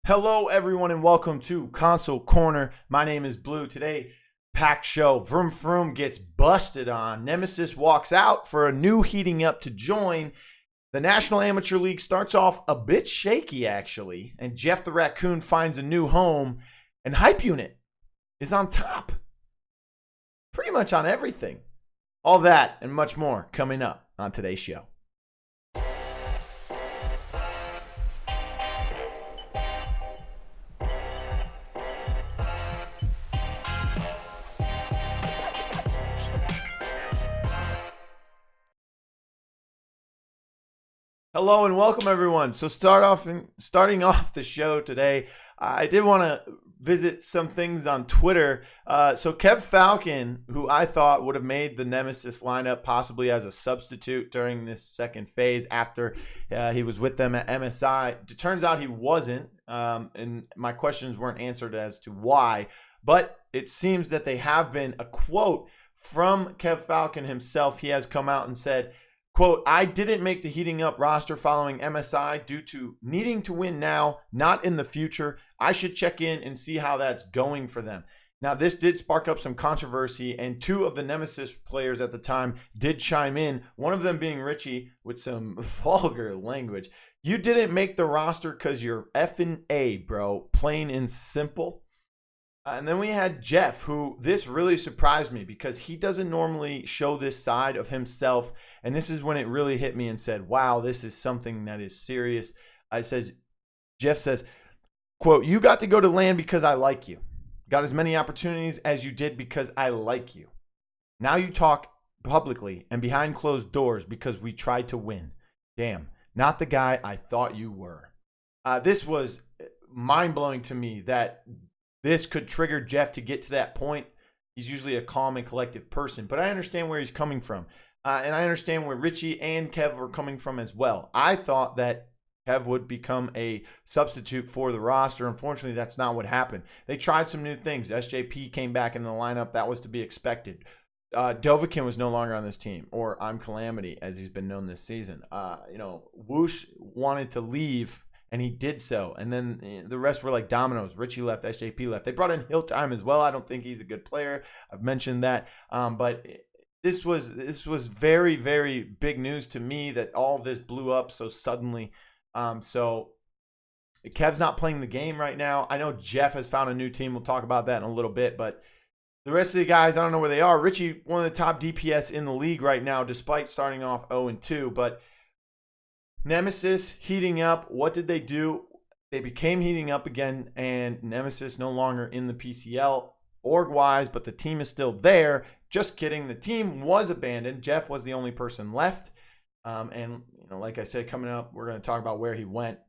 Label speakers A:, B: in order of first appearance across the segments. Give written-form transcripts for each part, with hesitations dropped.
A: Hello, everyone, and welcome to Console Corner. My name is Blue. Today, packed show. Vroum gets busted on. Nemesis walks out for a new heating up to join. The National Amateur League starts off a bit shaky, actually, and Jeff the Raccoon finds a new home, and Hype Unit is on top. Pretty much on everything. All that and much more coming up on today's show. Hello and welcome, everyone. So starting off the show today, I did want to visit some things on Twitter. So Kev Falcon, who I thought would have made the Nemesis lineup possibly as a substitute during this second phase after he was with them at MSI, it turns out he wasn't, and my questions weren't answered as to why. But it seems that they have been. A quote from Kev Falcon himself. He has come out and said, quote, "I didn't make the heating up roster following MSI due to needing to win now, not in the future. I should check in and see how that's going for them." Now, this did spark up some controversy, and two of the Nemesis players at the time did chime in, one of them being Richie with some vulgar language. "You didn't make the roster because you're effing A, bro. Plain and simple." And then we had Jeff, who this really surprised me because he doesn't normally show this side of himself. And this is when it really hit me and said, wow, this is something that is serious. Jeff says, quote, "You got to go to LAN because I like you. Got as many opportunities as you did because I like you. Now you talk publicly and behind closed doors because we tried to win. Damn, not the guy I thought you were." This was mind-blowing to me that this could trigger Jeff to get to that point. He's usually a calm and collective person, but I understand where he's coming from. And I understand where Richie and Kev were coming from as well. I thought that Kev would become a substitute for the roster. Unfortunately, that's not what happened. They tried some new things. SJP came back in the lineup. That was to be expected. Dovahkiin was no longer on this team, or I'm Calamity, as he's been known this season. Whoosh wanted to leave, and he did so. And then the rest were like dominoes. Richie left, SJP left. They brought in Hill Time as well. I don't think he's a good player. I've mentioned that. But this was very, very big news to me that all of this blew up so suddenly. So Kev's not playing the game right now. I know Jeff has found a new team. We'll talk about that in a little bit. But the rest of the guys, I don't know where they are. Richie, one of the top DPS in the league right now, despite starting off 0-2. But Nemesis heating up. What did they do? They became heating up again, and Nemesis no longer in the PCL org-wise, but the team is still there. Just kidding. The team was abandoned. Jeff was the only person left. And like I said, coming up, we're going to talk about where he went.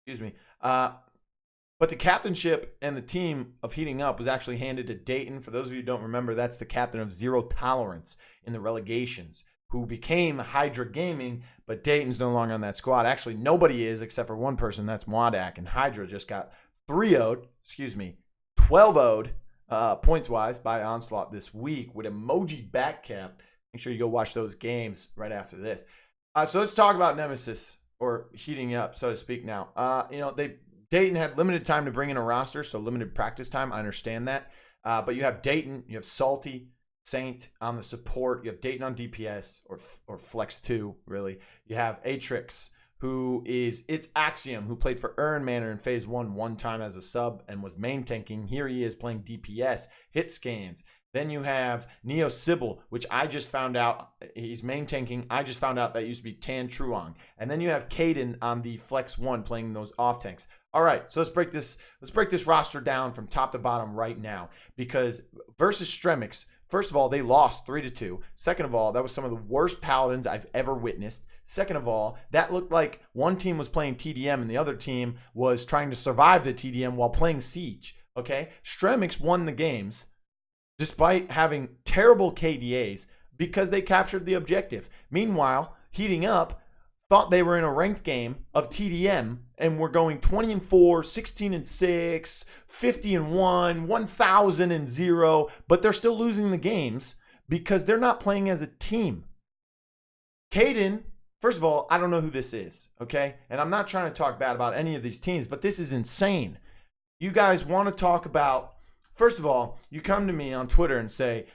A: Excuse me. But the captainship and the team of heating up was actually handed to Dayton. For those of you who don't remember, that's the captain of Zero Tolerance in the relegations, who became Hydra Gaming, but Dayton's no longer on that squad. Actually, nobody is except for one person, that's Mwadak, and Hydra just got 12-0'd points-wise by Onslaught this week with Emoji Backcap. Make sure you go watch those games right after this. So let's talk about Nemesis, or heating up, so to speak now. Dayton had limited time to bring in a roster, so limited practice time. I understand that. But you have Dayton, you have Salty, Saint on the support. You have Dayton on DPS, or Flex 2, really. You have Atrix, who is It's Axiom, who played for Earn Manor in Phase 1 one time as a sub and was main tanking. Here he is playing DPS, hit scans. Then you have Neo Sybil, which I just found out he's main tanking. I just found out that used to be Tan Truong. And then you have Caden on the Flex 1 playing those off tanks. All right, so let's break this roster down from top to bottom right now, because versus Stremix, first of all, they lost 3-2. Second of all, that was some of the worst Paladins I've ever witnessed. Second of all, that looked like one team was playing TDM and the other team was trying to survive the TDM while playing Siege. Okay, Stremix won the games despite having terrible KDAs because they captured the objective. Meanwhile, heating up thought they were in a ranked game of TDM and were going 20-4, 16-6, 50-1, 1,000-0, but they're still losing the games because they're not playing as a team. Caden first of all, I don't know who this is, okay? And I'm not trying to talk bad about any of these teams, but this is insane. You guys want to talk about, first of all, you come to me on Twitter and say,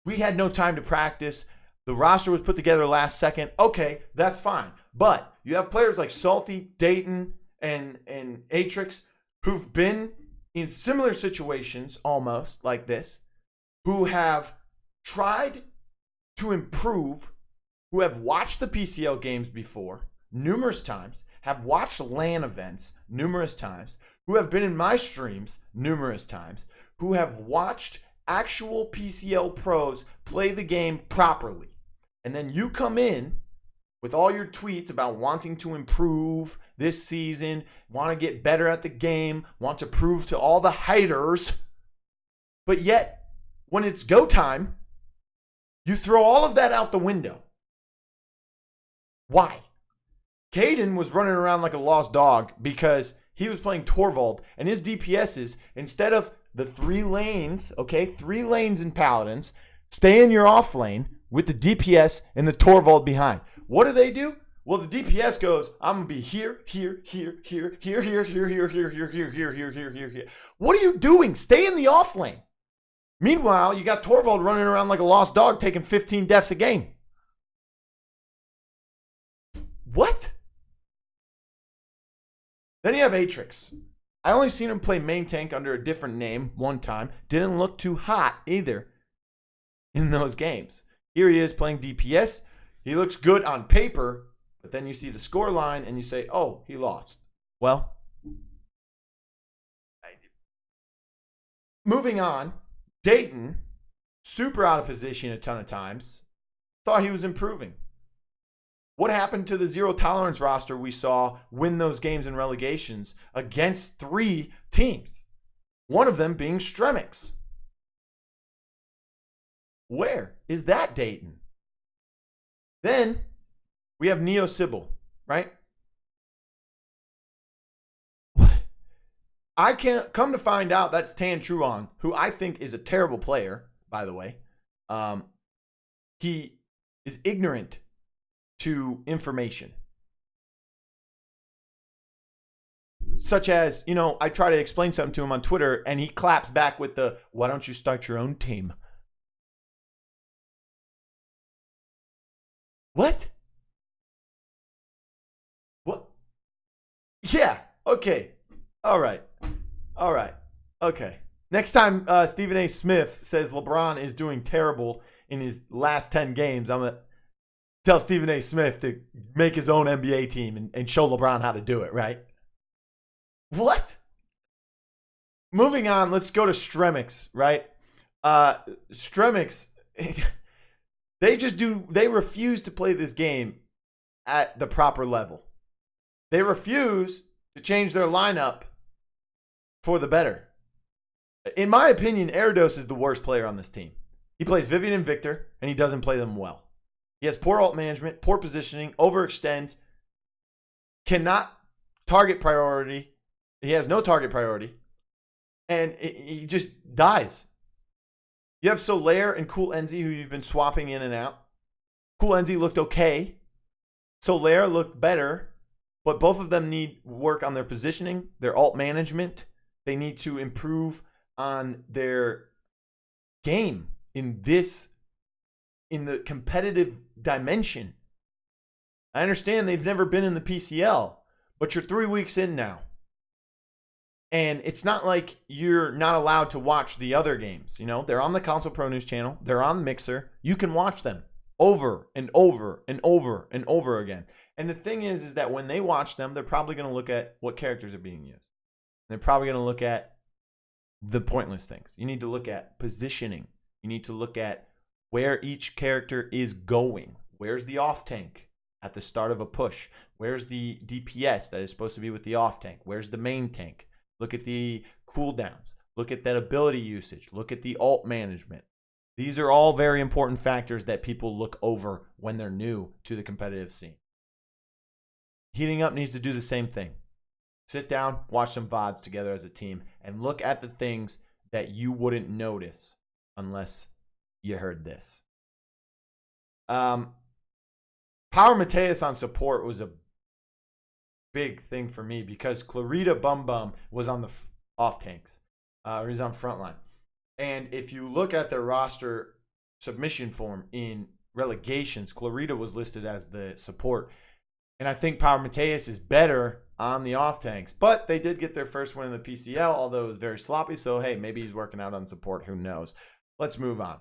A: we had no time to practice. The roster was put together last second. Okay, that's fine. But you have players like Salty, Dayton, and Atrix who've been in similar situations almost like this, who have tried to improve, who have watched the PCL games before numerous times, have watched LAN events numerous times, who have been in my streams numerous times, who have watched actual PCL pros play the game properly. And then you come in with all your tweets about wanting to improve this season, want to get better at the game, want to prove to all the haters, but yet when it's go time, you throw all of that out the window. Why? Caden was running around like a lost dog because he was playing Torvald, and his DPSs, instead of the 3 lanes, okay, 3 lanes in Paladins, stay in your off lane with the DPS and the Torvald behind. What do? Well, the DPS goes, I'm going to be here, here, here, here, here, here, here, here, here, here, here, here, here, here, here, here. What are you doing? Stay in the off lane. Meanwhile, you got Torvald running around like a lost dog taking 15 deaths a game. What? Then you have Atrix. I only seen him play main tank under a different name one time. Didn't look too hot either in those games. Here he is playing DPS. He looks good on paper, but then you see the score line and you say, oh, he lost. Well, moving on, Dayton, super out of position a ton of times, thought he was improving. What happened to the zero tolerance roster we saw win those games in relegations against 3 teams? One of them being Stremix. Where is that Dayton? Then we have Neo Sybil, right? What? I can't come to find out that's Tan Truon, who I think is a terrible player, by the way. He is ignorant to information. Such as, I try to explain something to him on Twitter and he claps back with the, why don't you start your own team? What? What? Yeah. Okay. All right. Okay. Next time Stephen A. Smith says LeBron is doing terrible in his last 10 games, I'm going to tell Stephen A. Smith to make his own NBA team and show LeBron how to do it, right? What? Moving on, let's go to Stremix, right? Stremix... They refuse to play this game at the proper level. They refuse to change their lineup for the better. In my opinion, Erados is the worst player on this team. He plays Vivian and Victor, and he doesn't play them well. He has poor ult management, poor positioning, overextends, cannot target priority. He has no target priority, and he just dies. You have Solaire and Cool Enzi, who you've been swapping in and out. Cool Enzi looked okay. Solaire looked better, but both of them need work on their positioning, their ult management. They need to improve on their game in the competitive dimension. I understand they've never been in the PCL, but you're 3 weeks in now. And it's not like you're not allowed to watch the other games. They're on the ConsoleProNews channel. They're on Mixer. You can watch them over and over and over and over again. And the thing is that when they watch them, they're probably going to look at what characters are being used. They're probably going to look at the pointless things. You need to look at positioning. You need to look at where each character is going. Where's the off tank at the start of a push? Where's the DPS that is supposed to be with the off tank? Where's the main tank? Look at the cooldowns. Look at that ability usage. Look at the ult management. These are all very important factors that people look over when they're new to the competitive scene. Heating Up needs to do the same thing. Sit down, watch some VODs together as a team, and look at the things that you wouldn't notice unless you heard this. Power Mateus on support was a big thing for me because Clarita Bum Bum was on the off tanks. He's on frontline. And if you look at their roster submission form in relegations, Clarita was listed as the support. And I think Power Mateus is better on the off tanks. But they did get their first win in the PCL, although it was very sloppy. So, hey, maybe he's working out on support. Who knows? Let's move on.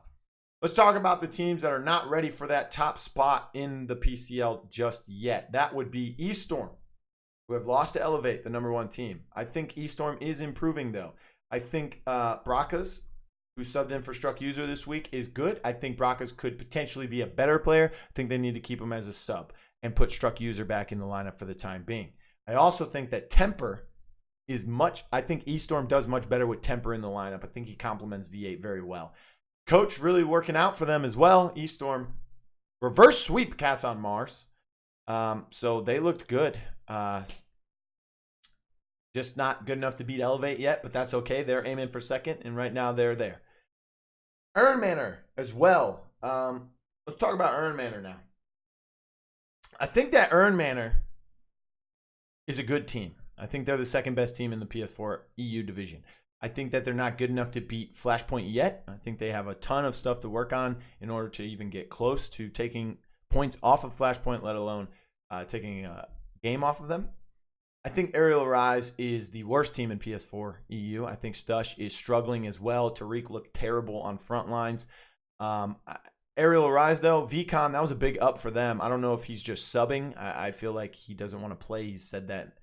A: Let's talk about the teams that are not ready for that top spot in the PCL just yet. That would be Eaststorm, who have lost to Elevate, the #1 team. I think Eaststorm is improving, though. I think Brakas, who subbed in for Struck User this week, is good. I think Brakas could potentially be a better player. I think they need to keep him as a sub and put Struck User back in the lineup for the time being. I also think that Temper is I think Eaststorm does much better with Temper in the lineup. I think he complements V8 very well. Coach really working out for them as well. Eaststorm reverse sweep Cats on Mars. So they looked good. Just not good enough to beat Elevate yet, but that's okay. They're aiming for second, and right now they're there. Earn Manor as well. Let's talk about Earn Manor now. I think that Earn Manor is a good team. I think they're the second best team in the PS4 EU division. I think that they're not good enough to beat Flashpoint yet. I think they have a ton of stuff to work on in order to even get close to taking points off of Flashpoint, let alone taking a game off of them. I think Arial Arise is the worst team in PS4 EU. I think Stush is struggling as well. Tarik looked terrible on front lines. Arial Arise, though, VCon, that was a big up for them. I don't know if he's just subbing. I feel like he doesn't want to play. He's said that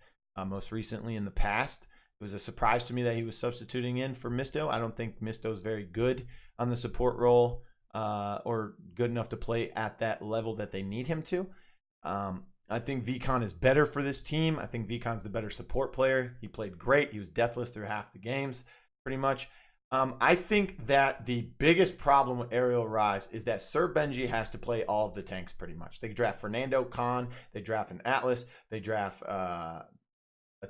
A: most recently in the past. It was a surprise to me that he was substituting in for Misto. I don't think Misto's very good on the support role or good enough to play at that level that they need him to. I think VCon is better for this team. I think VCon's the better support player. He played great. He was deathless through half the games, pretty much. I think that the biggest problem with Arial Rise is that Sir Benji has to play all of the tanks pretty much. They draft Fernando Khan. They draft an Atlas. They draft a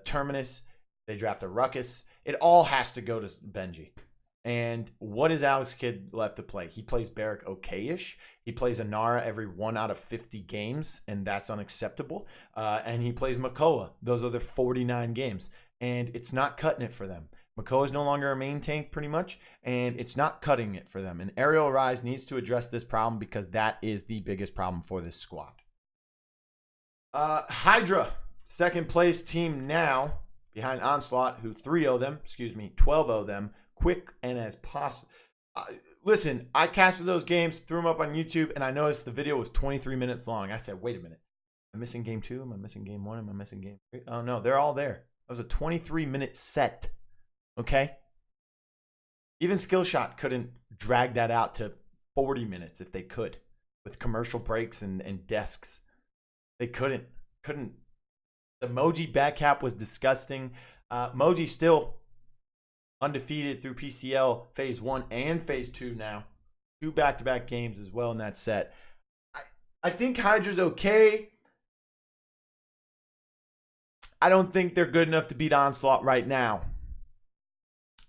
A: Terminus. They draft a Ruckus. It all has to go to Benji. And what is Alex Kidd left to play? He plays Barrack okay-ish. He plays Anara every 1 out of 50 games, and that's unacceptable. And he plays Makoa. Those are the 49 games. And it's not cutting it for them. Makoa is no longer a main tank pretty much, and it's not cutting it for them. And Arial Rise needs to address this problem because that is the biggest problem for this squad. Hydra, second place team now, behind Onslaught, who 12-0 them, quick and as possible. Listen, I casted those games, threw them up on YouTube, and I noticed the video was 23 minutes long. I said, wait a minute. Am I missing game 2? Am I missing game 1? Am I missing game 3? Oh, no, they're all there. That was a 23-minute set, okay? Even Skillshot couldn't drag that out to 40 minutes if they could, with commercial breaks and desks. They couldn't. The Moji back cap was disgusting. Moji still undefeated through PCL Phase 1 and Phase 2 now. 2 back-to-back games as well in that set. I think Hydra's okay. I don't think they're good enough to beat Onslaught right now.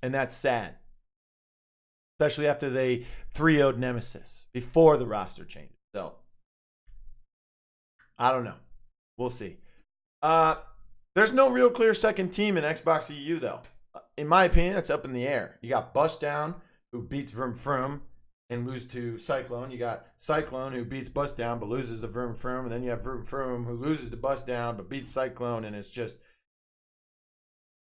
A: And that's sad. Especially after they 3-0'd Nemesis before the roster change. So, I don't know. We'll see. There's no real clear second team in Xbox EU, though. In my opinion, that's up in the air. You got Bustdown, who beats Vroum and loses to Cyclone. You got Cyclone, who beats Bustdown but loses to Vroum. And then you have Vroum, who loses to Bustdown but beats Cyclone. And it's just,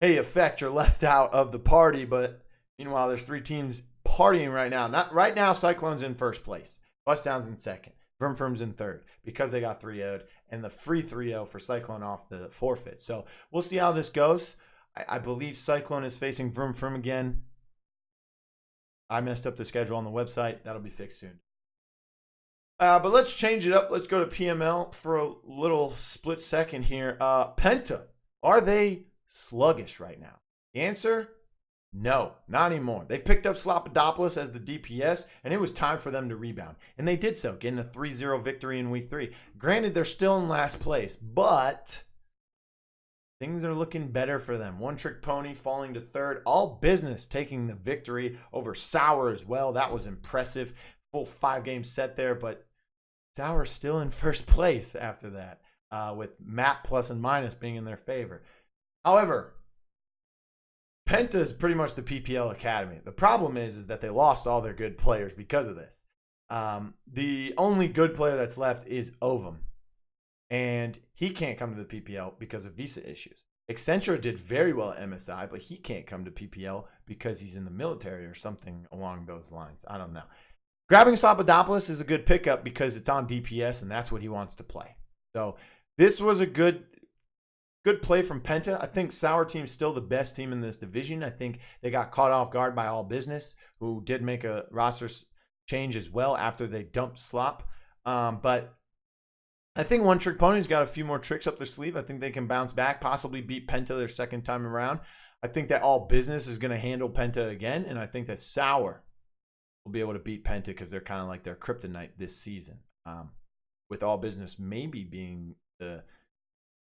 A: hey, effect, you're left out of the party. But meanwhile, there's 3 teams partying right now. Not right now, Cyclone's in first place. Bustdown's in second. Vroum's in third because they got 3-0'd. And the free 3-0 for Cyclone off the forfeit. So we'll see how this goes. I believe Cyclone is facing Vroum again. I messed up the schedule on the website. That'll be fixed soon. But let's change it up. Let's go to PML for a little split second here. Penta, are they sluggish right now? The answer, no, not anymore. They picked up Slopodopoulos as the DPS, and it was time for them to rebound. And they did so, getting a 3-0 victory in Week 3. Granted, they're still in last place, but things are looking better for them. One Trick Pony falling to third. All Business taking the victory over Sour as well. That was impressive. Full 5-game set there, but Sour still in first place after that, with map plus and minus being in their favor. However, Penta is pretty much the PPL Academy. The problem is that they lost all their good players because of this. The only good player that's left is Vroum, and he can't come to the PPL because of visa issues. Accenture did very well at MSI, but he can't come to PPL because he's in the military or something along those lines. I don't know. Grabbing Papadopoulos is a good pickup because it's on DPS, and that's what he wants to play. So this was a good play from Penta. I think Sour Team's still the best team in this division. I think they got caught off guard by All Business, who did make a roster change as well after they dumped Slop. But I think One Trick Pony's got a few more tricks up their sleeve. I think they can bounce back, possibly beat Penta their second time around. I think that All Business is going to handle Penta again, and I think that Sour will be able to beat Penta because they're kind of like their kryptonite this season. With All Business maybe being the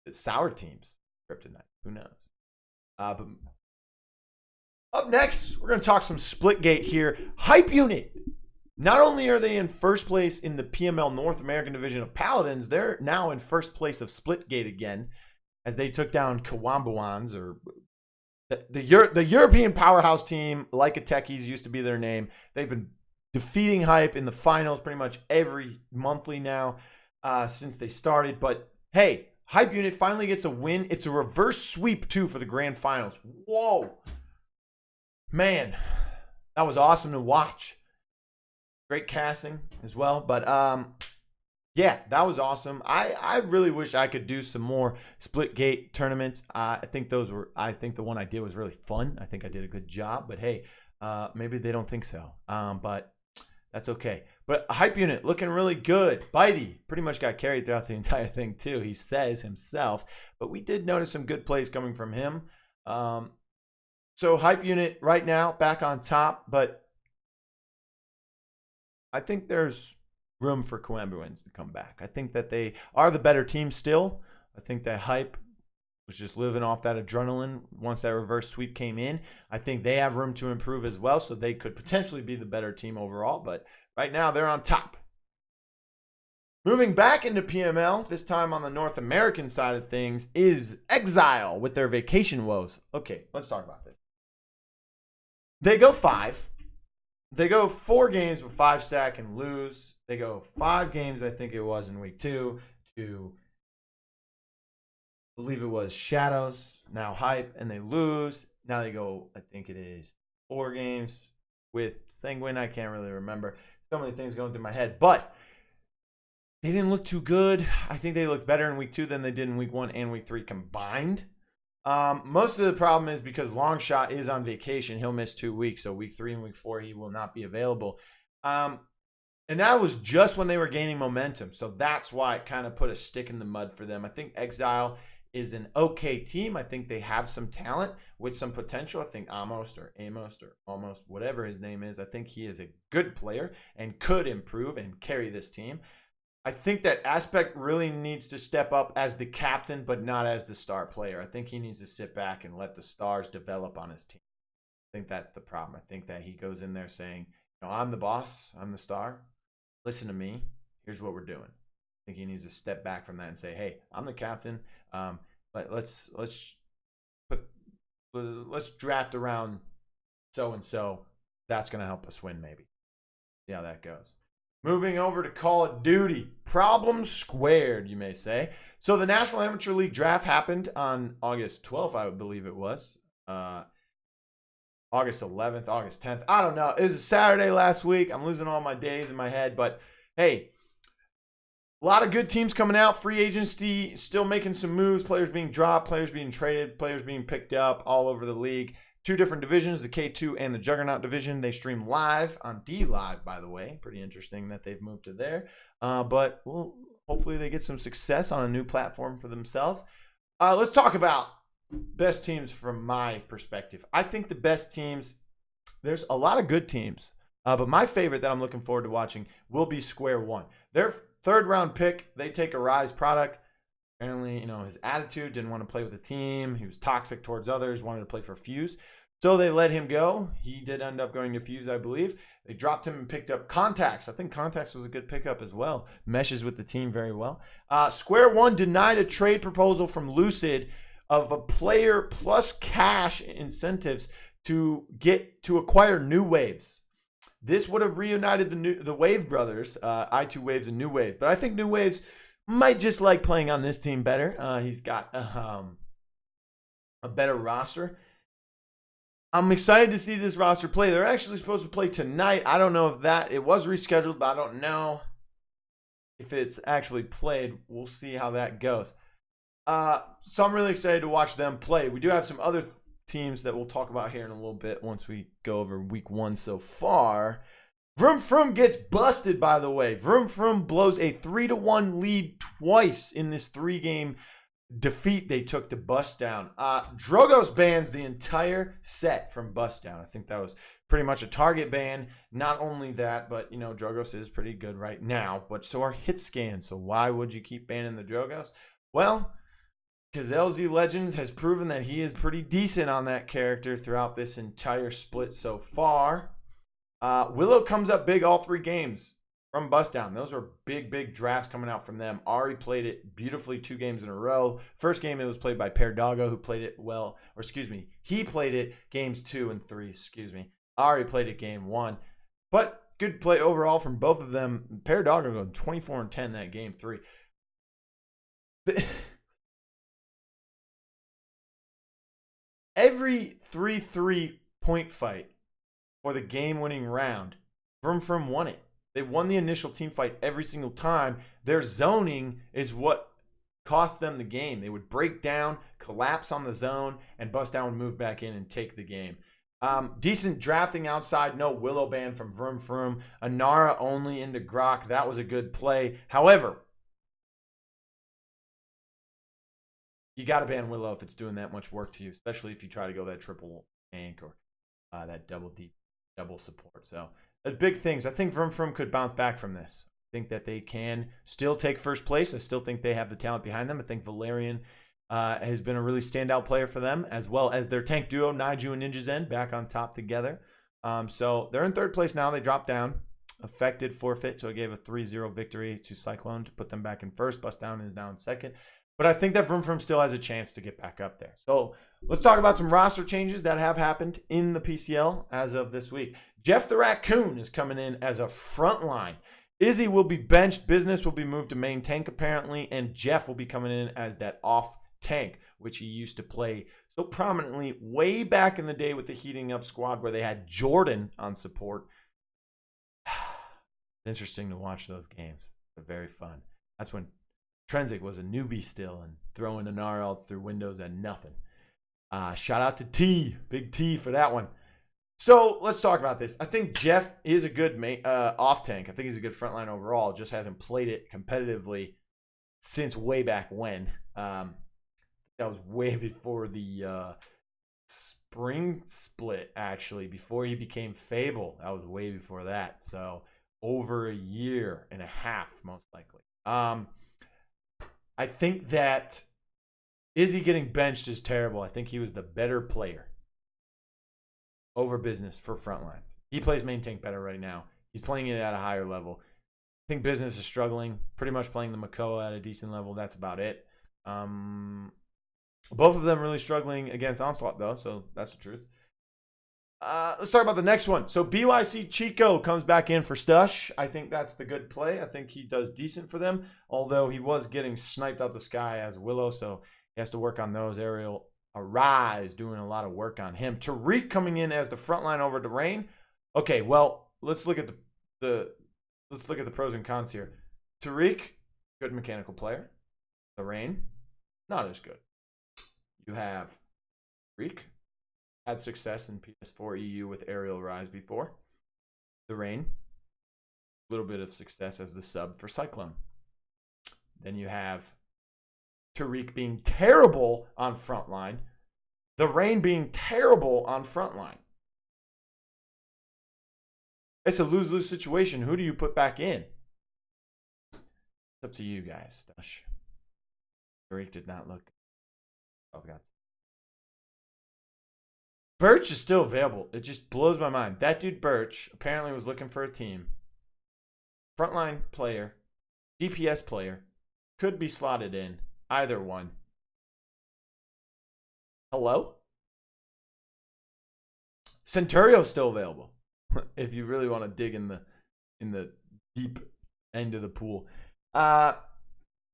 A: Sour Team's kryptonite. Who knows? But up next, we're going to talk some Splitgate here. Hype Unit. Not only are they in first place in the PML North American division of Paladins, they're now in first place of Splitgate again as they took down Kawambuans, or the European powerhouse team. Like a Techies used to be their name. They've been defeating Hype in the finals pretty much every monthly now since they started. But hey, Hype Unit finally gets a win. It's a reverse sweep, too, for the grand finals. Whoa. Man, that was awesome to watch. Great casting as well. But, yeah, that was awesome. I really wish I could do some more Splitgate tournaments. I think the one I did was really fun. I think I did a good job. But, hey, maybe they don't think so. But that's okay. But Hype Unit looking really good. Bitey pretty much got carried throughout the entire thing too, he says himself. But we did notice some good plays coming from him. So Hype Unit right now back on top. But I think there's room for Kawambuans to come back. I think that they are the better team still. I think that Hype was just living off that adrenaline once that reverse sweep came in. I think they have room to improve as well, so they could potentially be the better team overall. But right now, they're on top. Moving back into PML, this time on the North American side of things, is Exile with their vacation woes. Okay, let's talk about this. They go 5. They go 4 games with 5 stack and lose. They go 5 games, I think it was, in week 2 to, I believe it was Shadows, now Hype, and they lose. Now they go, I think it is 4 games with Sanguine. I can't really remember. So many things going through my head. But they didn't look too good. I think they looked better in week 2 than they did in week 1 and week 3 combined. Most of the problem is because Longshot is on vacation. He'll miss 2 weeks. So week 3 and week 4, he will not be available. And that was just when they were gaining momentum. So that's why it kind of put a stick in the mud for them. I think Exile is an okay team. I think they have some talent with some potential. I think Amos or almost whatever his name is, I think he is a good player and could improve and carry this team. I think that Aspect really needs to step up as the captain, but not as the star player. I think he needs to sit back and let the stars develop on his team. I think that's the problem. I think that he goes in there saying, I'm the boss, I'm the star. Listen to me. Here's what we're doing. I think he needs to step back from that and say, hey, I'm the captain. But let's draft around so and so. That's going to help us win, maybe. See how that goes. Moving over to Call of Duty. Problem squared, you may say. So the National Amateur League draft happened on August 12th, I believe it was. August 11th, August 10th. I don't know. It was a Saturday last week. I'm losing all my days in my head. But, hey, a lot of good teams coming out. Free agency still making some moves. Players being dropped, players being traded, players being picked up all over the league. 2 different divisions, the K2 and the Juggernaut division. They stream live on DLive, by the way. Pretty interesting that they've moved to there. But hopefully they get some success on a new platform for themselves. Let's talk about best teams from my perspective. I think the best teams, there's a lot of good teams. But my favorite that I'm looking forward to watching will be Square One. Their 3rd round pick, they take a Rise product. Apparently, his attitude, didn't want to play with the team. He was toxic towards others, wanted to play for Fuse. So they let him go. He did end up going to Fuse, I believe. They dropped him and picked up Contacts. I think Contacts was a good pickup as well. Meshes with the team very well. Square One denied a trade proposal from Lucid of a player plus cash incentives to acquire New Waves. This would have reunited the Wave brothers, I2 Waves and New Waves. But I think New Waves might just like playing on this team better. He's got a better roster. I'm excited to see this roster play. They're actually supposed to play tonight. I don't know if it was rescheduled, but I don't know if it's actually played. We'll see how that goes. So I'm really excited to watch them play. We do have some other teams that we'll talk about here in a little bit once we go over week 1 so far. Vroum gets busted, by the way. Vroum blows a 3-1 lead twice in this 3-game defeat they took to Bustdown. Drogos bans the entire set from Bustdown. I think that was pretty much a target ban. Not only that, but you know, Drogos is pretty good right now, but so are hit scans. So why would you keep banning the Drogos? Well, because LZ Legends has proven that he is pretty decent on that character throughout this entire split so far. Willow comes up big all 3 games from Bustdown. Those are big drafts coming out from them. Ari played it beautifully 2 games in a row. First game, it was played by Paradogo, who played it well. Or excuse me, he played it games 2 and 3. Excuse me. Ari played it game 1. But good play overall from both of them. Paradogo going 24 and 10 that game 3. Every 3-3 point fight for the game-winning round, Vroum won it. They won the initial team fight every single time. Their zoning is what cost them the game. They would break down, collapse on the zone, and Bustdown would move back in and take the game. Decent drafting outside. No Willow ban from Vroum. Anara only into Grok. That was a good play. However, you got to ban Willow if it's doing that much work to you, especially if you try to go that triple tank or that double support. So big things. I think Vroum could bounce back from this. I think that they can still take first place. I still think they have the talent behind them. I think Valerian has been a really standout player for them, as well as their tank duo, Naiju and Ninja Zen, back on top together. So they're in 3rd place now. They dropped down. Affected forfeit, so it gave a 3-0 victory to Cyclone to put them back in 1st. Bustdown is now in 2nd. But I think that Vroum still has a chance to get back up there. So let's talk about some roster changes that have happened in the PCL as of this week. Jeff the Raccoon is coming in as a frontline. Izzy will be benched. Business will be moved to main tank apparently. And Jeff will be coming in as that off tank, which he used to play so prominently way back in the day with the Heating Up squad where they had Jordan on support. Interesting to watch those games. They're very fun. That's when Trenzik was a newbie still and throwing an RLs through windows and nothing. Shout out to T, Big T for that one. So let's talk about this. I think Jeff is a good off tank. I think he's a good frontline overall. Just hasn't played it competitively since way back when. That was way before the spring split, actually, before he became Fable. That was way before that. So over a year and a half, most likely. I think that Izzy getting benched is terrible. I think he was the better player over Business for frontlines. He plays main tank better right now. He's playing it at a higher level. I think Business is struggling, pretty much playing the Makoa at a decent level. That's about it. Both of them really struggling against Onslaught, though, so that's the truth. Let's talk about the next one. So BYC Chico comes back in for Stush. I think that's the good play. I think he does decent for them, although he was getting sniped out the sky as Willow, so he has to work on those. Arial Arise doing a lot of work on him. Tarik coming in as the front line over to Rain. Okay, well, let's look at the pros and cons here. Tarik, good mechanical player. The Rain, not as good. You have Tarik, had success in PS4 EU with Arial Rise before. The Rain, a little bit of success as the sub for Cyclone. Then you have Tarik being terrible on frontline. The Rain being terrible on frontline. It's a lose-lose situation. Who do you put back in? It's up to you guys, Stush. Tarik did not look. I've got Birch is still available. It just blows my mind. That dude Birch apparently was looking for a team. Frontline player, DPS player, could be slotted in. Either one. Hello? Centurio's still available. If you really want to dig in the deep end of the pool. Talk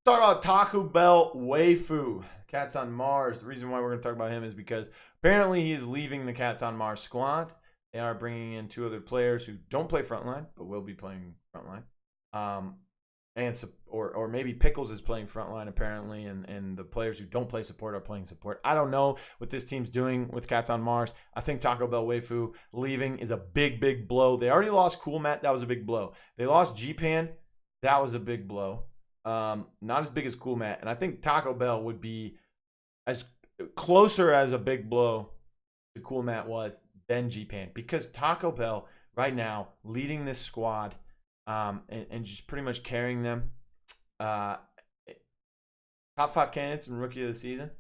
A: about Taco Bell Waifu. Cats on Mars. The reason why we're going to talk about him is because apparently he is leaving the Cats on Mars squad. They are bringing in 2 other players who don't play frontline, but will be playing frontline. Or maybe Pickles is playing frontline apparently, and the players who don't play support are playing support. I don't know what this team's doing with Cats on Mars. I think Taco Bell Waifu leaving is a big blow. They already lost Cool Matt. That was a big blow. They lost G-Pan. That was a big blow. Not as big as Cool Matt. And I think Taco Bell would be as closer as a big blow to Cool Matt was than G-Pan, because Taco Bell right now leading this squad and just pretty much carrying them. Top 5 candidates in Rookie of the Season.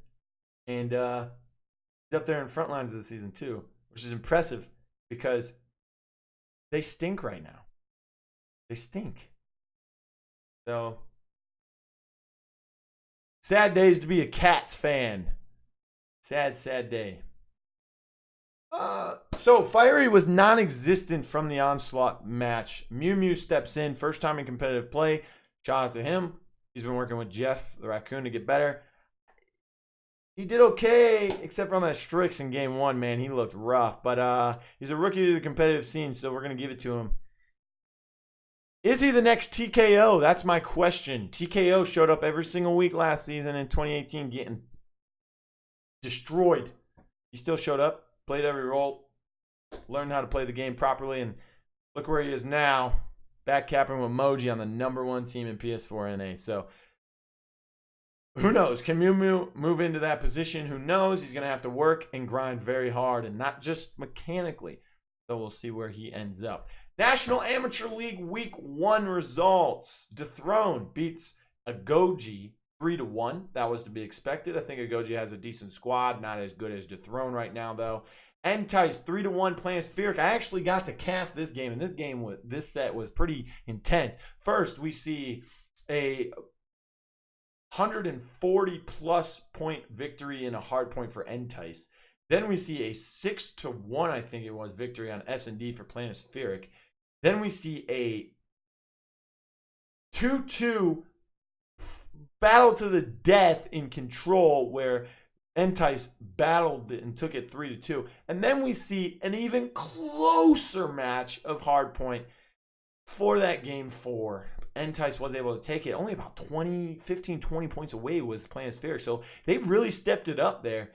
A: And he's up there in front lines of the season too, which is impressive because they stink right now. They stink. So, sad days to be a Cats fan. Sad day. So Fiery was non-existent from the Onslaught match. Mewmew steps in, first time in competitive play. Shout out to him. He's been working with Jeff, the raccoon, to get better. He did okay, except for on that Strix in game 1, man. He looked rough. But he's a rookie to the competitive scene, so we're going to give it to him. Is he the next TKO? That's my question. TKO showed up every single week last season in 2018 getting destroyed. He still showed up, played every role, learned how to play the game properly, and look where he is now, backcapping with Moji on the #1 team in PS4 NA. So, who knows? Can Mewmew move into that position? Who knows? He's going to have to work and grind very hard, and not just mechanically. So, we'll see where he ends up. National Amateur League Week 1 results. Deadzone beats Agoji 3-1. That was to be expected. I think Agoji has a decent squad. Not as good as Deadzone right now, though. Entice 3-1 Planispheric. I actually got to cast this game, and this set was pretty intense. First, we see a 140-plus point victory in a hard point for Entice. Then we see a 6-1, I think it was, victory on S&D for Planispheric. Then we see a 2-2 battle to the death in Control where Entice battled it and took it 3-2. And then we see an even closer match of Hardpoint for that game 4. Entice was able to take it. Only about 15, 20 points away was Planispheric. So they really stepped it up there.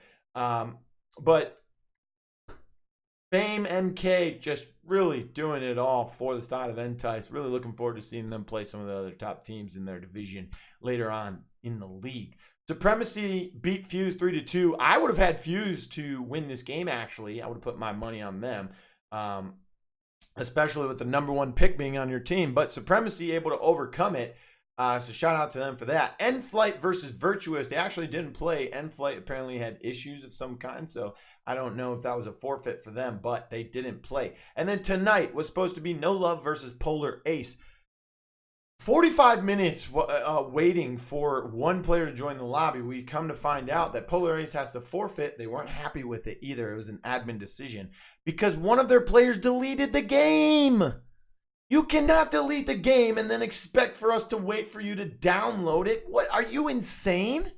A: But Fame MK just really doing it all for the side of Entice. Really looking forward to seeing them play some of the other top teams in their division later on in the league. Supremacy beat Fuse 3-2. I would have had Fuse to win this game, actually. I would have put my money on them, especially with the #1 pick being on your team. But Supremacy able to overcome it. So shout out to them for that. N-Flight versus Virtuous. They actually didn't play. N-Flight apparently had issues of some kind, so I don't know if that was a forfeit for them, but they didn't play. And then tonight was supposed to be No Love versus Polar Ace. 45 minutes waiting for one player to join the lobby. We come to find out that Polar Ace has to forfeit. They weren't happy with it either. It was an admin decision because one of their players deleted the game. You cannot delete the game and then expect for us to wait for you to download it. What, are you insane?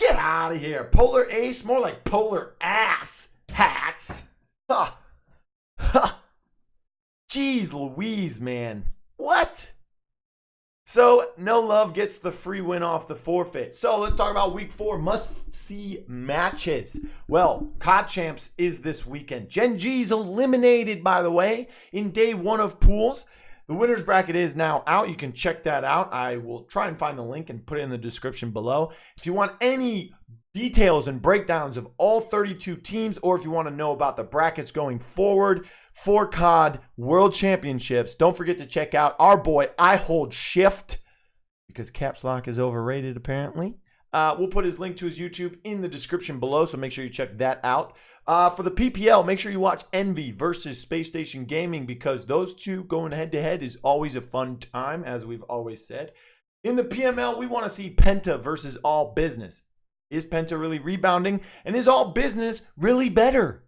A: Get out of here. Polar Ace, more like Polar Ass Hats. Ha. Ha. Jeez Louise, man. What? So, No Love gets the free win off the forfeit. So, let's talk about week 4 must-see matches. Well, COD Champs is this weekend. Gen G's eliminated, by the way, in day 1 of pools. The winner's bracket is now out. You can check that out. I will try and find the link and put it in the description below. If you want any details and breakdowns of all 32 teams, or if you want to know about the brackets going forward for COD World Championships, don't forget to check out our boy IHOLDSHIFT, because Caps Lock is overrated apparently. We'll put his link to his YouTube in the description below, so make sure you check that out. For the PPL, make sure you watch Envy versus Space Station Gaming, because those two going head-to-head is always a fun time, as we've always said. In the PML, we want to see Penta versus All Business. Is Penta really rebounding? And is All Business really better?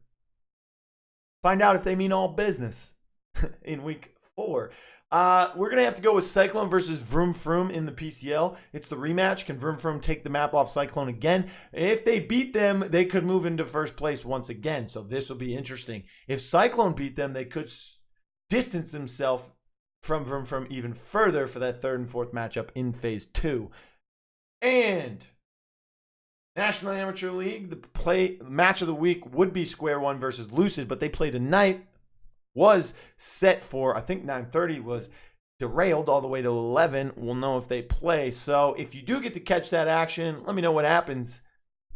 A: Find out if they mean All Business in week 4. We're going to have to go with Cyclone versus Vroum in the PCL. It's the rematch. Can Vroum take the map off Cyclone again? If they beat them, they could move into first place once again. So this will be interesting. If Cyclone beat them, they could distance themselves from Vroum even further for that 3rd and 4th matchup in Phase 2. And National Amateur League, the match of the week would be Square One versus Lucid, but they played tonight. Was set for, I think 9:30, was derailed all the way to 11. We'll know if they play. So if you do get to catch that action, let me know what happens.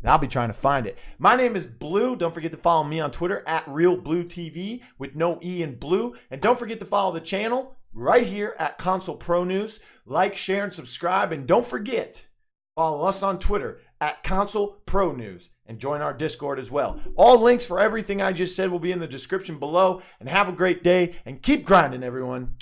A: I'll be trying to find it. My name is Blue. Don't forget to follow me on Twitter at RealBlueTV with no E in blue. And don't forget to follow the channel right here at ConsoleProNews. Like, share, and subscribe. And don't forget, follow us on Twitter at ConsoleProNews and join our Discord as well. All links for everything I just said will be in the description below. And have a great day and keep grinding, everyone.